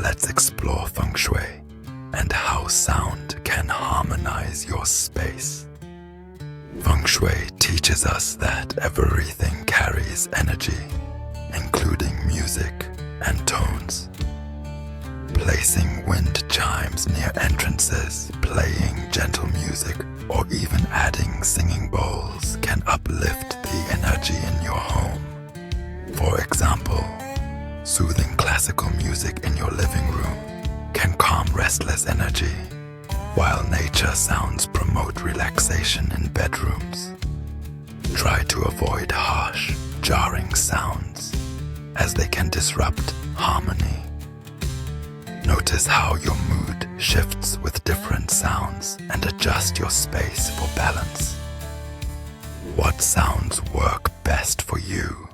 let's explore Feng Shui and how sound can harmonize your space. Feng Shui teaches us that everything carries energy, including music and tones. Placing wind chimes near entrances, playing gentle music, or even adding singing bowls can uplift the energy in your home. For example, soothing classical music in your living room can calm restless energy, while nature sounds promote relaxation in bedrooms. Try to avoid harsh, jarring sounds, as they can disrupt harmony. Notice how your mood shifts with different sounds and adjust your space for balance. What sounds work best for you?